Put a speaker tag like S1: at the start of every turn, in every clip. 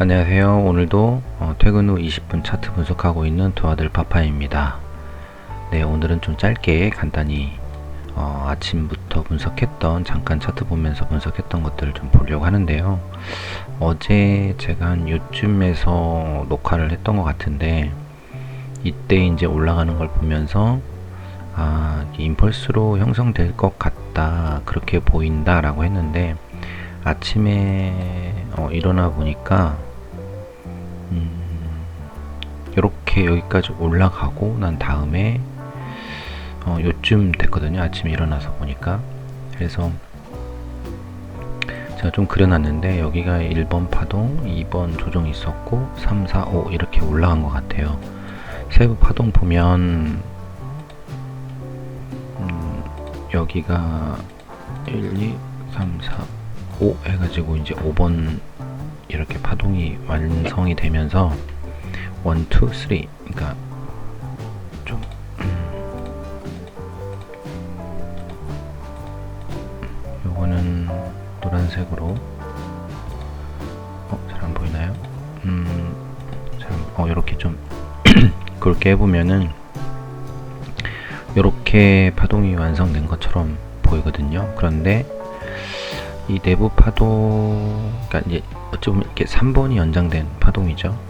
S1: 안녕하세요. 오늘도 퇴근 후 20분 차트 분석하고 있는 두 아들 파파입니다. 네, 오늘은 좀 짧게 간단히 아침부터 분석했던, 잠깐 차트 보면서 분석했던 것들을 좀 보려고 하는데요. 어제 제가 한 요쯤에서 녹화를 했던 것 같은데, 이때 이제 올라가는 걸 보면서 임펄스로 형성될 것 같다, 그렇게 보인다 라고 했는데, 아침에 일어나 보니까 이렇게 여기까지 올라가고 난 다음에 요쯤 됐거든요. 아침에 일어나서 보니까. 그래서 제가 좀 그려놨는데, 여기가 1번 파동, 2번 조정이 있었고 3, 4, 5 이렇게 올라간 것 같아요. 세부 파동 보면 여기가 1, 2, 3, 4, 5 해가지고 이제 5번 이렇게 파동이 완성이 되면서 1, 2, 3, 그러니까 좀 요거는 노란색으로 잘 안 보이나요? 이렇게 좀 굵게 해보면은 이렇게 파동이 완성된 것처럼 보이거든요. 그런데 이 내부 파동, 그러니까 이제 어찌 보면 이렇게 3번이 연장된 파동이죠.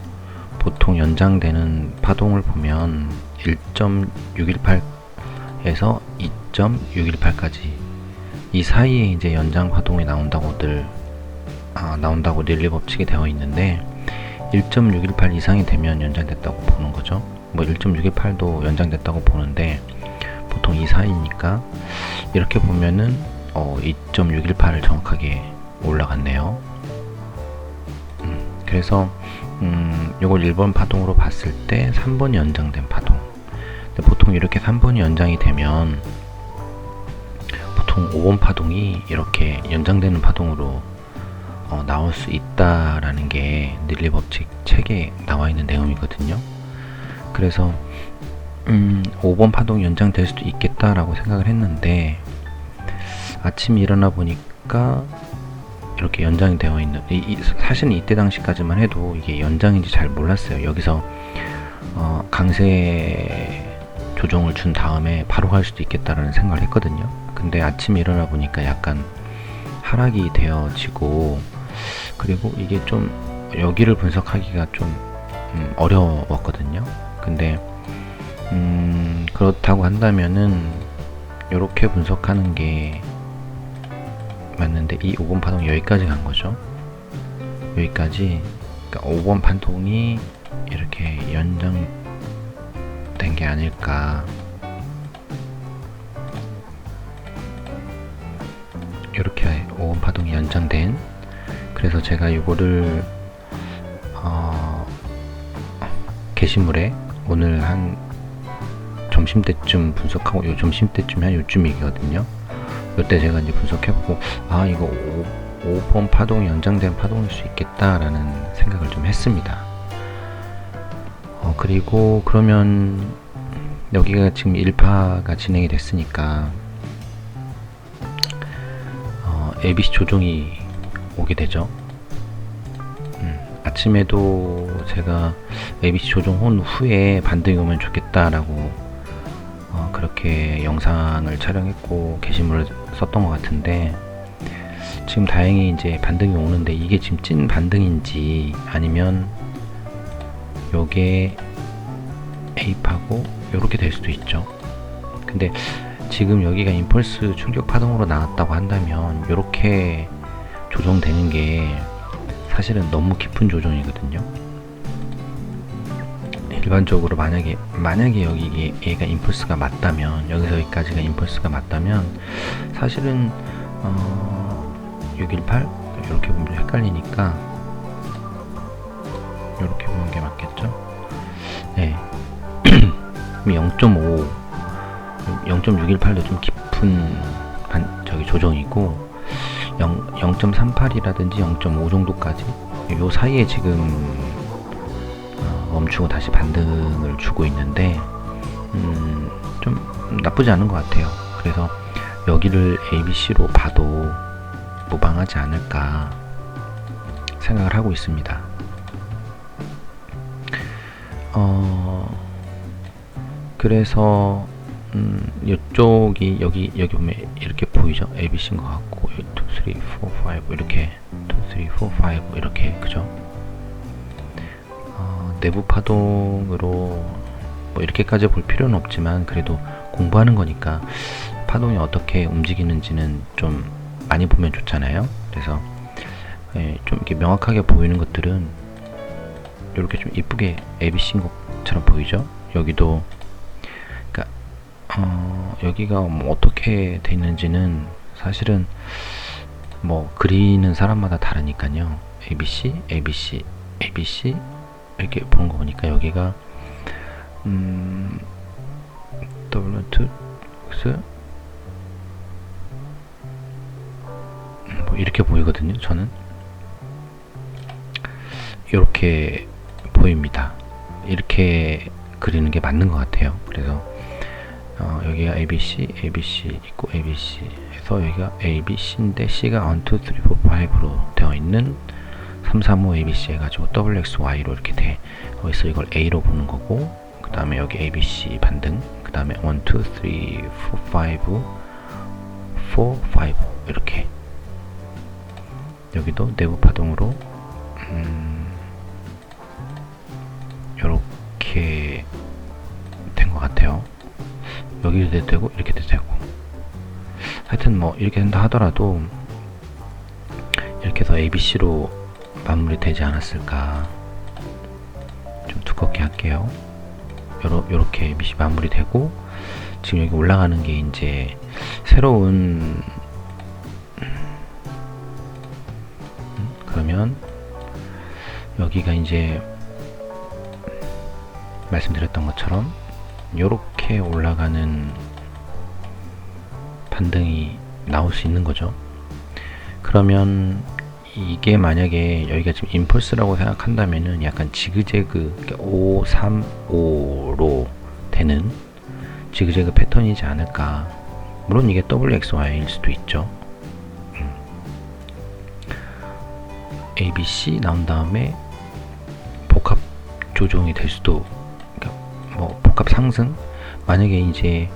S1: 보통 연장되는 파동을 보면 1.618에서 2.618까지 이 사이에 이제 연장 파동이 나온다고 릴리 법칙이 되어 있는데, 1.618 이상이 되면 연장됐다고 보는 거죠. 뭐 1.618도 연장됐다고 보는데 보통 이 사이니까 이렇게 보면은 2.618을 정확하게 올라갔네요. 그래서 요걸 1번 파동으로 봤을 때 3번이 연장된 파동. 근데 보통 이렇게 3번이 연장이 되면 보통 5번 파동이 이렇게 연장되는 파동으로 나올 수 있다라는 게 릴리 법칙 책에 나와 있는 내용이거든요. 그래서 5번 파동이 연장될 수도 있겠다라고 생각을 했는데, 아침에 일어나 보니까 이렇게 연장이 되어 있는, 사실은 이때 당시까지만 해도 이게 연장인지 잘 몰랐어요. 여기서 강세 조정을 준 다음에 바로 갈 수도 있겠다라는 생각을 했거든요. 근데 아침에 일어나 보니까 약간 하락이 되어지고, 그리고 이게 좀 여기를 분석하기가 좀 어려웠거든요. 근데 그렇다고 한다면은 이렇게 분석하는 게 맞는데, 이 5번 파동이 여기까지 간 거죠. 여기까지. 그러니까 5번 파동이 이렇게 연장된 게 아닐까. 이렇게 5번 파동이 연장된. 그래서 제가 이거를 게시물에 오늘 한 점심때쯤 분석하고, 요 점심때쯤이 한 요쯤이거든요. 이때 제가 이제 분석해보고, 이거 5번 파동이 연장된 파동일 수 있겠다라는 생각을 좀 했습니다. 그리고 그러면 여기가 지금 1파가 진행이 됐으니까 ABC 조정이 오게 되죠. 아침에도 제가 ABC 조정 혼 후에 반등이 오면 좋겠다라고 그렇게 영상을 촬영했고 게시물을 썼던 것 같은데, 지금 다행히 이제 반등이 오는데, 이게 지금 찐 반등인지 아니면 요게 A파고 요렇게 될 수도 있죠. 근데 지금 여기가 임펄스 충격 파동으로 나왔다고 한다면 요렇게 조정되는 게 사실은 너무 깊은 조정이거든요. 일반적으로 만약에 여기 얘가 임펄스가 맞다면, 여기서 여기까지가 임펄스가 맞다면, 사실은 618 이렇게 보면 헷갈리니까 이렇게 보는 게 맞겠죠. 네. 0.5 0.618도 좀 깊은 조정이고, 0.38이라든지 0.5 정도까지 요 사이에 지금 멈추고 다시 반등을 주고 있는데, 좀 나쁘지 않은 것 같아요. 그래서 여기를 ABC로 봐도 무방하지 않을까 생각을 하고 있습니다. 그래서 이쪽이 여기 보면 이렇게 보이죠? ABC인 것 같고 2, 3, 4, 5 이렇게 2, 3, 4, 5 이렇게 그죠? 내부 파동으로 뭐 이렇게까지 볼 필요는 없지만 그래도 공부하는 거니까 파동이 어떻게 움직이는지는 좀 많이 보면 좋잖아요. 그래서 좀 이렇게 명확하게 보이는 것들은 이렇게 좀 이쁘게 ABC인 것처럼 보이죠? 여기도 그러니까 여기가 뭐 어떻게 돼 있는지는 사실은 뭐 그리는 사람마다 다르니까요. ABC, ABC, ABC 이렇게 보는 거 보니까 여기가 W2 X 뭐 이렇게 보이거든요. 저는 이렇게 보입니다. 이렇게 그리는 게 맞는 것 같아요. 그래서 여기가 ABC, ABC 있고 ABC 해서 여기가 ABC인데 C가 1, 2, 3, 4, 5로 되어 있는 3, 4, 5 ABC 해가지고 WXY로 이렇게 돼. 여기서 이걸 A로 보는 거고, 그 다음에 여기 ABC 반등, 그 다음에 1, 2, 3, 4, 5, 4, 5 이렇게. 여기도 내부 파동으로 이렇게 된 것 같아요. 여기도 되고 이렇게도 되고. 하여튼 뭐 이렇게 된다 하더라도 이렇게 해서 ABC로 마무리되지 않았을까. 좀 두껍게 할게요. 요렇게 ABC 마무리되고, 지금 여기 올라가는 게 이제 새로운 그러면 여기가 이제 말씀드렸던 것처럼 요렇게 올라가는 반등이 나올 수 있는 거죠. 그러면 이게 만약에 여기가 지금 임펄스라고 생각한다면은 약간 지그재그 5, 3, 5로 되는 지그재그 패턴이지 않을까. 물론 이게 WXY일 수도 있죠. ABC 나온 다음에 복합 조정이 될 수도, 그러니까 뭐 복합 상승. 만약에 이제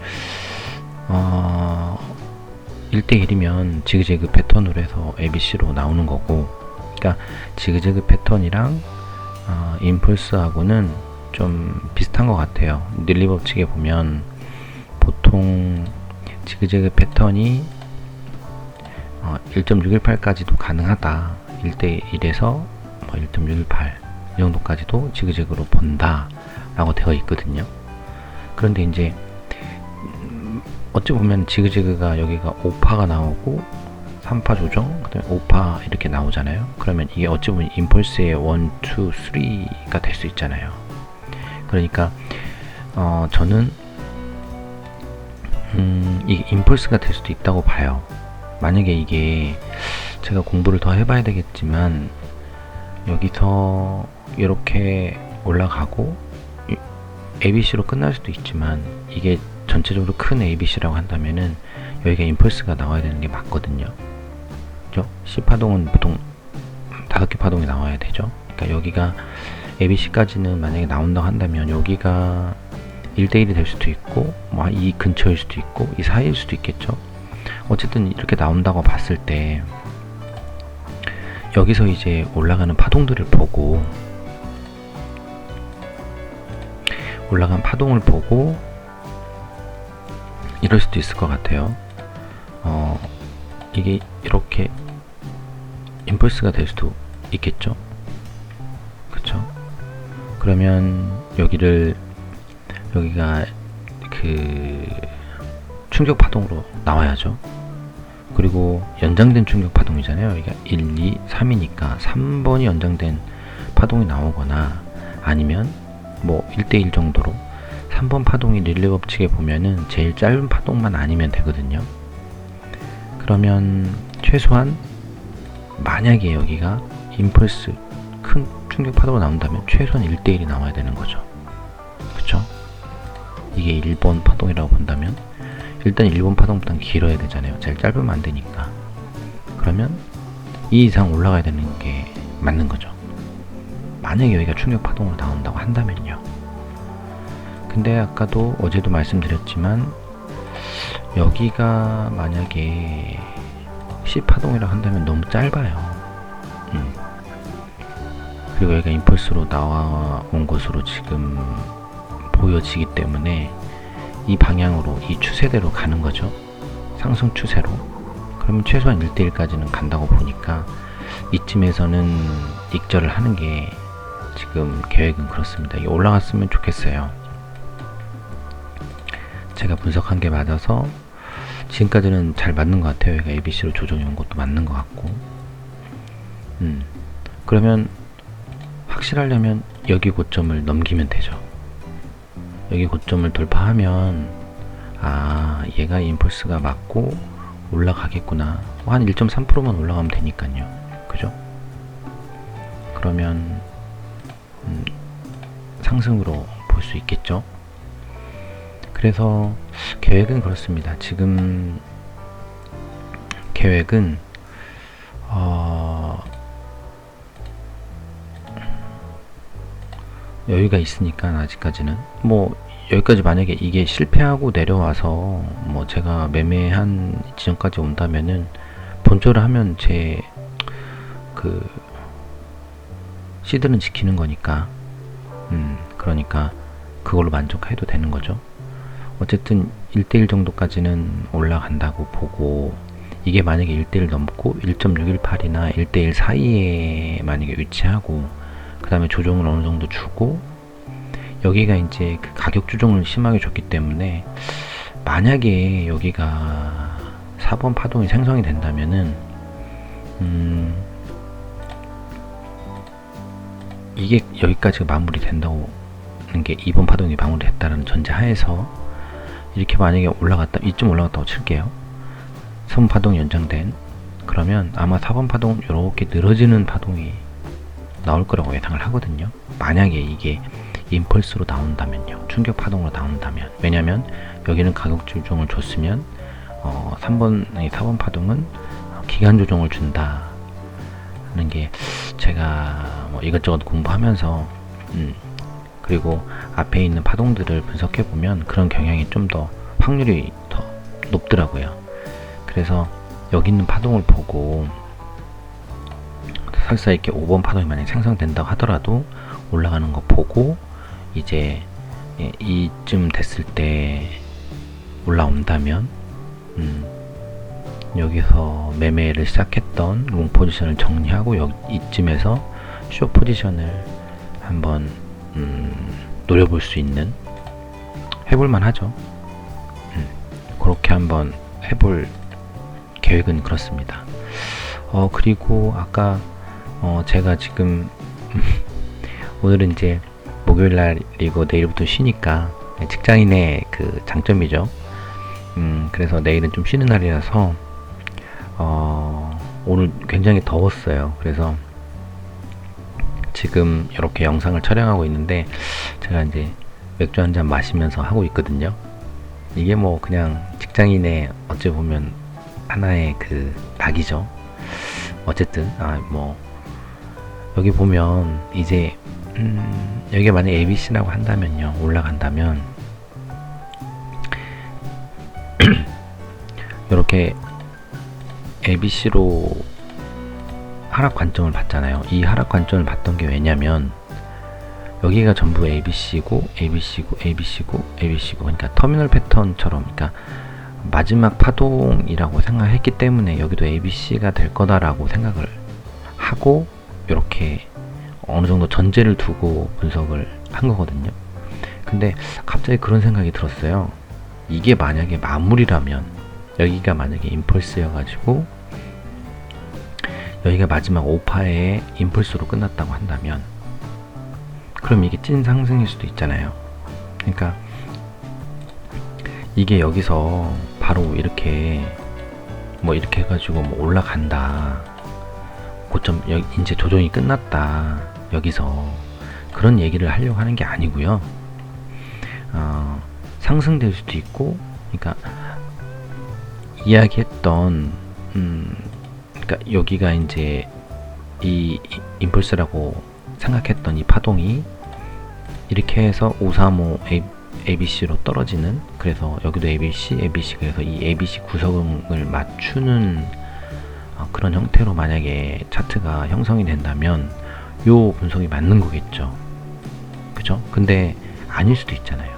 S1: 1대1이면 지그재그 패턴으로 해서 ABC로 나오는 거고, 그러니까 지그재그 패턴이랑 임펄스하고는 좀 비슷한 것 같아요. 닐리 법칙에 보면 보통 지그재그 패턴이 1.618까지도 가능하다. 1대1에서 뭐 1.618 이 정도까지도 지그재그로 본다 라고 되어 있거든요. 그런데 이제 어찌 보면 지그재그가 여기가 5파가 나오고 3파 조정, 그 다음에 5파 이렇게 나오잖아요. 그러면 이게 어찌 보면 임펄스의 1, 2, 3가 될 수 있잖아요. 그러니까 저는 이게 임펄스가 될 수도 있다고 봐요. 만약에 이게 제가 공부를 더 해봐야 되겠지만 여기서 이렇게 올라가고 ABC로 끝날 수도 있지만 이게 전체적으로 큰 ABC라고 한다면은 여기가 임펄스가 나와야 되는 게 맞거든요. 그죠? C파동은 보통 5개 파동이 나와야 되죠. 그러니까 여기가 ABC까지는 만약에 나온다고 한다면 여기가 1대1이 될 수도 있고 뭐 이 근처일 수도 있고 이 사이일 수도 있겠죠. 어쨌든 이렇게 나온다고 봤을 때 여기서 이제 올라가는 파동들을 보고 올라간 파동을 보고 이럴 수도 있을 것 같아요. 이게 이렇게 임펄스가 될 수도 있겠죠. 그쵸? 그러면 여기가 그 충격 파동으로 나와야죠. 그리고 연장된 충격 파동이잖아요. 여기가 1, 2, 3이니까 3번이 연장된 파동이 나오거나 아니면 뭐 1대1 정도로 3번 파동이 릴레이 법칙에 보면은 제일 짧은 파동만 아니면 되거든요. 그러면 최소한 만약에 여기가 임펄스 큰 충격 파동이 나온다면 최소한 1대1이 나와야 되는 거죠. 그쵸? 이게 1번 파동이라고 본다면 일단 1번 파동보단 길어야 되잖아요. 제일 짧으면 안 되니까. 그러면 2 이상 올라가야 되는 게 맞는 거죠. 만약에 여기가 충격 파동으로 나온다고 한다면요. 근데 아까도 어제도 말씀드렸지만 여기가 만약에 C파동이라 한다면 너무 짧아요. 그리고 여기가 임펄스로 나와온 것으로 지금 보여지기 때문에 이 방향으로, 이 추세대로 가는 거죠. 상승 추세로. 그러면 최소한 1대1까지는 간다고 보니까 이쯤에서는 익절을 하는 게 지금 계획은 그렇습니다. 이게 올라갔으면 좋겠어요. 제가 분석한 게 맞아서 지금까지는 잘 맞는 것 같아요. 여기가 ABC로 조정이 온 것도 맞는 것 같고. 그러면 확실하려면 여기 고점을 넘기면 되죠. 여기 고점을 돌파하면 얘가 임펄스가 맞고 올라가겠구나. 한 1.3%만 올라가면 되니까요. 그죠? 그러면 상승으로 볼 수 있겠죠. 그래서 계획은 그렇습니다. 지금 계획은 여유가 있으니까 아직까지는 뭐 여기까지 만약에 이게 실패하고 내려와서 뭐 제가 매매한 지점까지 온다면은 본조를 하면 제 그 시드는 지키는 거니까 그러니까 그걸로 만족해도 되는 거죠. 어쨌든 1대1 정도까지는 올라간다고 보고, 이게 만약에 1대1 넘고 1.618이나 1대1 사이에 만약에 위치하고 그 다음에 조정을 어느 정도 주고, 여기가 이제 그 가격 조정을 심하게 줬기 때문에 만약에 여기가 4번 파동이 생성이 된다면은 이게 여기까지 마무리 된다고 하는 게 2번 파동이 마무리됐다는 전제하에서 이렇게 만약에 올라갔다, 이쯤 올라갔다고 칠게요. 3번 파동이 연장된, 그러면 아마 4번 파동 이렇게 늘어지는 파동이 나올 거라고 예상을 하거든요. 만약에 이게 임펄스로 나온다면요, 충격 파동으로 나온다면. 왜냐면 여기는 가격 조정을 줬으면 4번 파동은 기간 조정을 준다 하는 게, 제가 뭐 이것저것 공부하면서 그리고 앞에 있는 파동들을 분석해 보면 그런 경향이 좀 더 확률이 더 높더라고요. 그래서 여기 있는 파동을 보고 설사 이렇게 5번 파동이 만약에 생성된다고 하더라도 올라가는 거 보고 이제 이쯤 됐을 때 올라온다면 여기서 매매를 시작했던 롱 포지션을 정리하고 이쯤에서 숏 포지션을 한번 노려볼 수 있는, 해볼만 하죠. 그렇게 한번 해볼 계획은 그렇습니다. 그리고 아까 제가 지금 오늘은 이제 목요일 날이고 내일부터 쉬니까 직장인의 그 장점이죠. 그래서 내일은 좀 쉬는 날이라서 오늘 굉장히 더웠어요. 그래서 지금 이렇게 영상을 촬영하고 있는데 제가 이제 맥주 한잔 마시면서 하고 있거든요. 이게 뭐 그냥 직장인의 어찌 보면 하나의 그 낙이죠. 어쨌든 뭐 여기 보면 이제 여기가 만약 ABC라고 한다면요, 올라간다면 이렇게 ABC로 하락 관점을 봤잖아요. 이 하락 관점을 봤던 게 왜냐면 여기가 전부 ABC고 ABC고 ABC고 ABC고, 그러니까 터미널 패턴처럼, 그러니까 마지막 파동이라고 생각했기 때문에 여기도 ABC가 될 거다라고 생각을 하고 이렇게 어느 정도 전제를 두고 분석을 한 거거든요. 근데 갑자기 그런 생각이 들었어요. 이게 만약에 마무리라면, 여기가 만약에 임펄스여가지고 여기가 마지막 5파의 임펄스로 끝났다고 한다면, 그럼 이게 찐 상승일 수도 있잖아요. 그러니까 이게 여기서 바로 이렇게 뭐 이렇게 해가지고 뭐 올라간다, 고점 이제 조정이 끝났다, 여기서 그런 얘기를 하려고 하는 게 아니고요. 상승될 수도 있고, 그러니까 이야기했던 그러니까 여기가 이제 이 임펄스라고 생각했던 이 파동이 이렇게 해서 535 ABC로 떨어지는, 그래서 여기도 ABC, ABC, 그래서 이 ABC 구성을 맞추는 그런 형태로 만약에 차트가 형성이 된다면 요 분석이 맞는 거겠죠. 그죠? 근데 아닐 수도 있잖아요.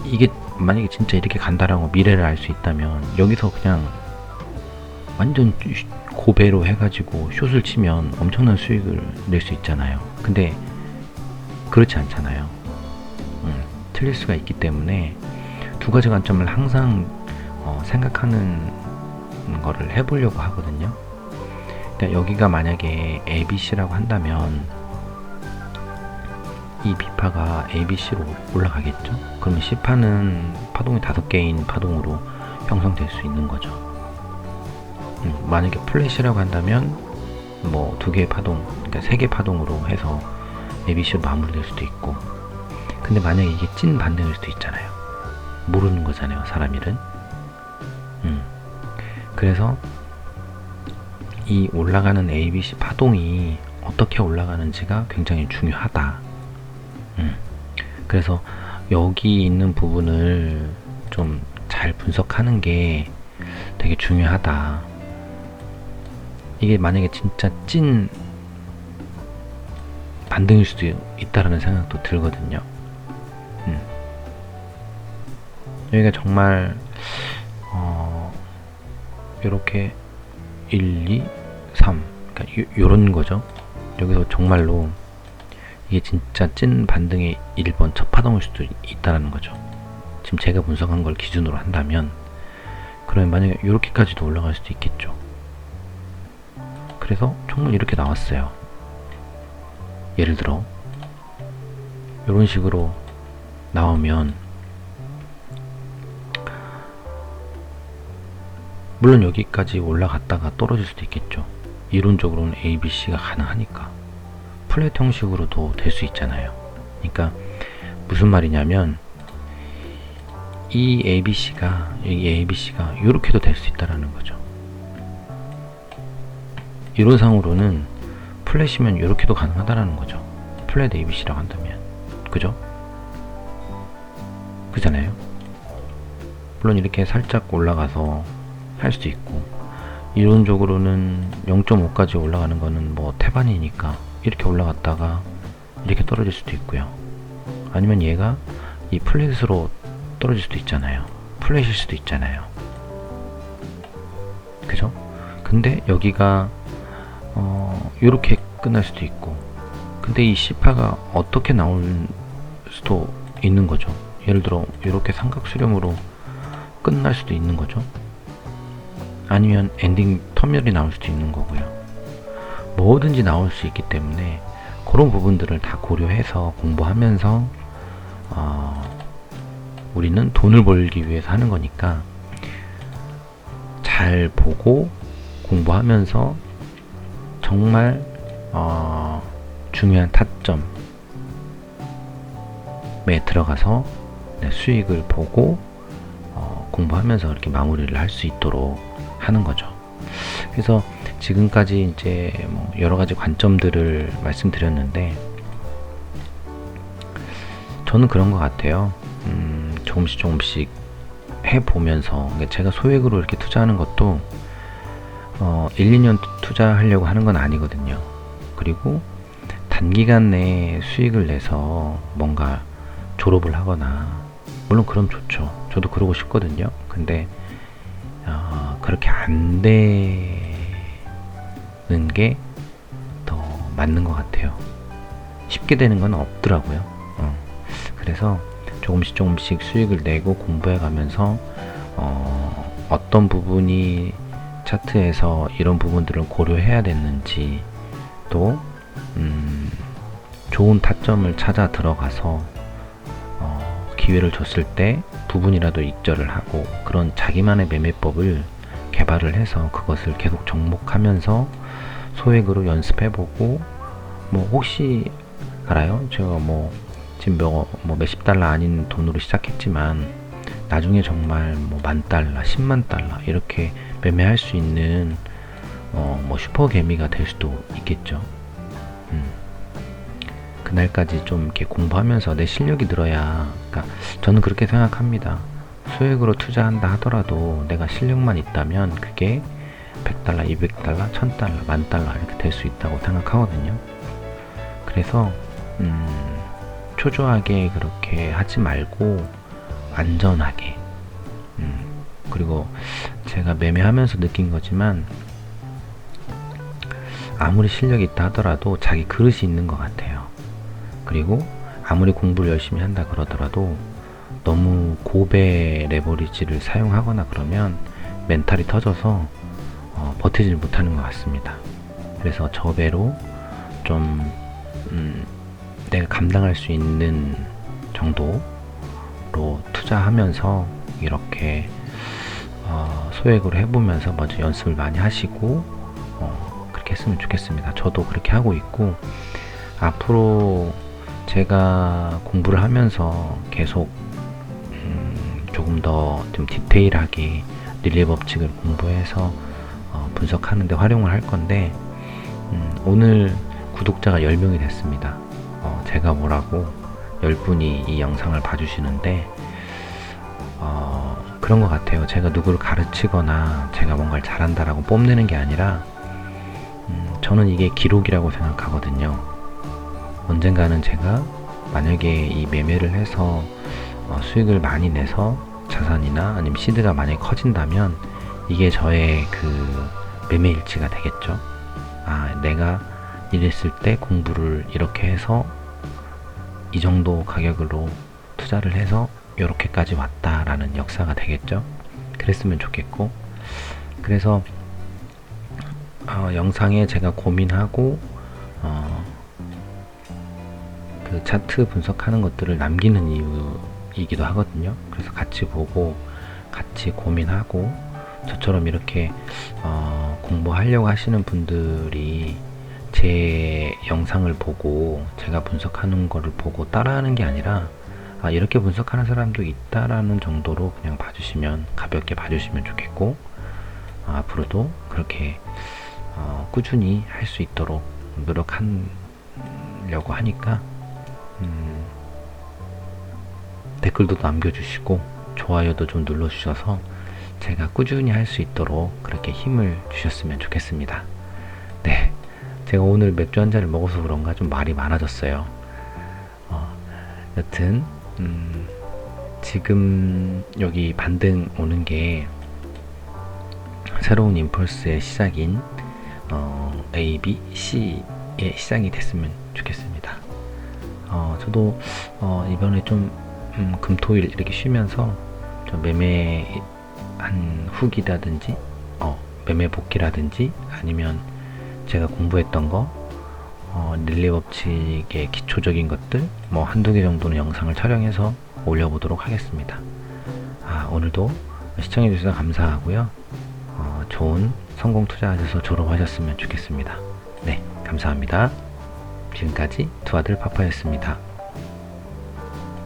S1: 이게 만약에 진짜 이렇게 간다라고 미래를 알 수 있다면 여기서 그냥 완전 고배로 해가지고 숏을 치면 엄청난 수익을 낼 수 있잖아요. 근데 그렇지 않잖아요. 틀릴 수가 있기 때문에 두 가지 관점을 항상 생각하는 거를 해보려고 하거든요. 그러니까 여기가 만약에 ABC라고 한다면 이 B파가 ABC로 올라가겠죠? 그러면 C파는 파동이 5개인 파동으로 형성될 수 있는 거죠. 만약에 플랫이라고 한다면 뭐 2개의 파동, 그러니까 3개 파동으로 해서 ABC로 마무리될 수도 있고, 근데 만약에 이게 찐 반등일 수도 있잖아요. 모르는 거잖아요, 사람 일은. 그래서 이 올라가는 ABC 파동이 어떻게 올라가는지가 굉장히 중요하다. 그래서 여기 있는 부분을 좀 잘 분석하는 게 되게 중요하다. 이게 만약에 진짜 찐 반등일 수도 있다라는 생각도 들거든요. 여기가 정말 이렇게 1, 2, 3 그러니까 요런 거죠. 여기서 정말로 이게 진짜 찐 반등의 1번 첫 파동일 수도 있다라는 거죠. 지금 제가 분석한 걸 기준으로 한다면, 그러면 만약에 이렇게까지도 올라갈 수도 있겠죠. 그래서 정말 이렇게 나왔어요. 예를 들어 이런 식으로 나오면, 물론 여기까지 올라갔다가 떨어질 수도 있겠죠. 이론적으로는 ABC가 가능하니까 플랫 형식으로도 될 수 있잖아요. 그러니까 무슨 말이냐면 이 ABC가 이렇게도 될 수 있다라는 거죠. 이론상으로는 플랫이면 이렇게도 가능하다라는 거죠. 플랫 ABC라고 한다면. 그죠? 그잖아요. 물론 이렇게 살짝 올라가서 할 수도 있고, 이론적으로는 0.5까지 올라가는 거는 뭐 태반이니까 이렇게 올라갔다가 이렇게 떨어질 수도 있고요. 아니면 얘가 이 플랫으로 떨어질 수도 있잖아요. 플랫일 수도 있잖아요. 그죠? 근데 여기가 이렇게 끝날 수도 있고, 근데 이 C파가 어떻게 나올 수도 있는 거죠. 예를 들어 이렇게 삼각수렴으로 끝날 수도 있는 거죠. 아니면 엔딩 터널이 나올 수도 있는 거고요. 뭐든지 나올 수 있기 때문에 그런 부분들을 다 고려해서 공부하면서 우리는 돈을 벌기 위해서 하는 거니까 잘 보고 공부하면서 정말 중요한 타점에 들어가서 수익을 보고 공부하면서 이렇게 마무리를 할 수 있도록 하는 거죠. 그래서 지금까지 이제 뭐 여러 가지 관점들을 말씀드렸는데, 저는 그런 것 같아요. 조금씩 해보면서, 제가 소액으로 이렇게 투자하는 것도 1, 2년 투자하려고 하는 건 아니거든요. 그리고 단기간 내에 수익을 내서 뭔가 졸업을 하거나, 물론 그럼 좋죠. 저도 그러고 싶거든요. 근데 그렇게 안 되는 게 더 맞는 것 같아요. 쉽게 되는 건 없더라고요. 그래서 조금씩 수익을 내고 공부해 가면서 어떤 부분이 차트에서 이런 부분들을 고려해야 됐는지, 또 좋은 타점을 찾아 들어가서 기회를 줬을 때 부분이라도 익절을 하고, 그런 자기만의 매매법을 개발을 해서 그것을 계속 접목하면서 소액으로 연습해보고, 뭐 혹시 알아요? 제가 뭐 지금 몇십 달러 아닌 돈으로 시작했지만 나중에 정말 뭐 $10,000, $100,000 이렇게 매매할 수 있는 뭐 슈퍼개미가 될 수도 있겠죠. 그날까지 좀 이렇게 공부하면서 내 실력이 늘어야, 그러니까 저는 그렇게 생각합니다. 수익으로 투자한다 하더라도 내가 실력만 있다면 그게 100달러, 200달러, 1000달러, 10,000달러 이렇게 될 수 있다고 생각하거든요. 그래서 초조하게 그렇게 하지 말고 안전하게, 그리고 제가 매매하면서 느낀 거지만 아무리 실력이 있다 하더라도 자기 그릇이 있는 것 같아요. 그리고 아무리 공부를 열심히 한다 그러더라도 너무 고배 레버리지를 사용하거나 그러면 멘탈이 터져서 버티질 못하는 것 같습니다. 그래서 저배로 좀 내가 감당할 수 있는 정도로 투자하면서 이렇게 소액으로 해보면서 먼저 연습을 많이 하시고 그렇게 했으면 좋겠습니다. 저도 그렇게 하고 있고, 앞으로 제가 공부를 하면서 계속 조금 더 좀 디테일하게 릴레이 법칙을 공부해서 분석하는 데 활용을 할 건데, 오늘 구독자가 10명이 됐습니다. 제가 뭐라고 10분이 이 영상을 봐주시는데, 그런 것 같아요. 제가 누구를 가르치거나 제가 뭔가를 잘한다라고 뽐내는 게 아니라 저는 이게 기록이라고 생각하거든요. 언젠가는 제가 만약에 이 매매를 해서 수익을 많이 내서 자산이나 아니면 시드가 많이 커진다면 이게 저의 그 매매 일지가 되겠죠. 내가 이랬을 때 공부를 이렇게 해서 이 정도 가격으로 투자를 해서 이렇게까지 왔다라는 역사가 되겠죠. 그랬으면 좋겠고, 그래서 영상에 제가 고민하고 그 차트 분석하는 것들을 남기는 이유이기도 하거든요. 그래서 같이 보고 같이 고민하고, 저처럼 이렇게 공부하려고 하시는 분들이 제 영상을 보고 제가 분석하는 거를 보고 따라하는 게 아니라 이렇게 분석하는 사람도 있다라는 정도로 그냥 봐주시면, 가볍게 봐주시면 좋겠고, 앞으로도 그렇게 꾸준히 할 수 있도록 노력하려고 하니까 댓글도 남겨주시고 좋아요도 좀 눌러주셔서 제가 꾸준히 할 수 있도록 그렇게 힘을 주셨으면 좋겠습니다. 네, 제가 오늘 맥주 한 잔을 먹어서 그런가 좀 말이 많아졌어요. 여튼 지금 여기 반등 오는 게 새로운 임펄스의 시작인 A, B, C의 시작이 됐으면 좋겠습니다. 저도 이번에 좀 금토일 이렇게 쉬면서 좀 매매한 후기라든지 매매 복귀라든지 아니면 제가 공부했던 거 릴레이 법칙의 기초적인 것들 한두 개 정도는 영상을 촬영해서 올려보도록 하겠습니다. 오늘도 시청해주셔서 감사하고요. 좋은 성공 투자하셔서 졸업하셨으면 좋겠습니다. 네, 감사합니다. 지금까지 두 아들 파파였습니다.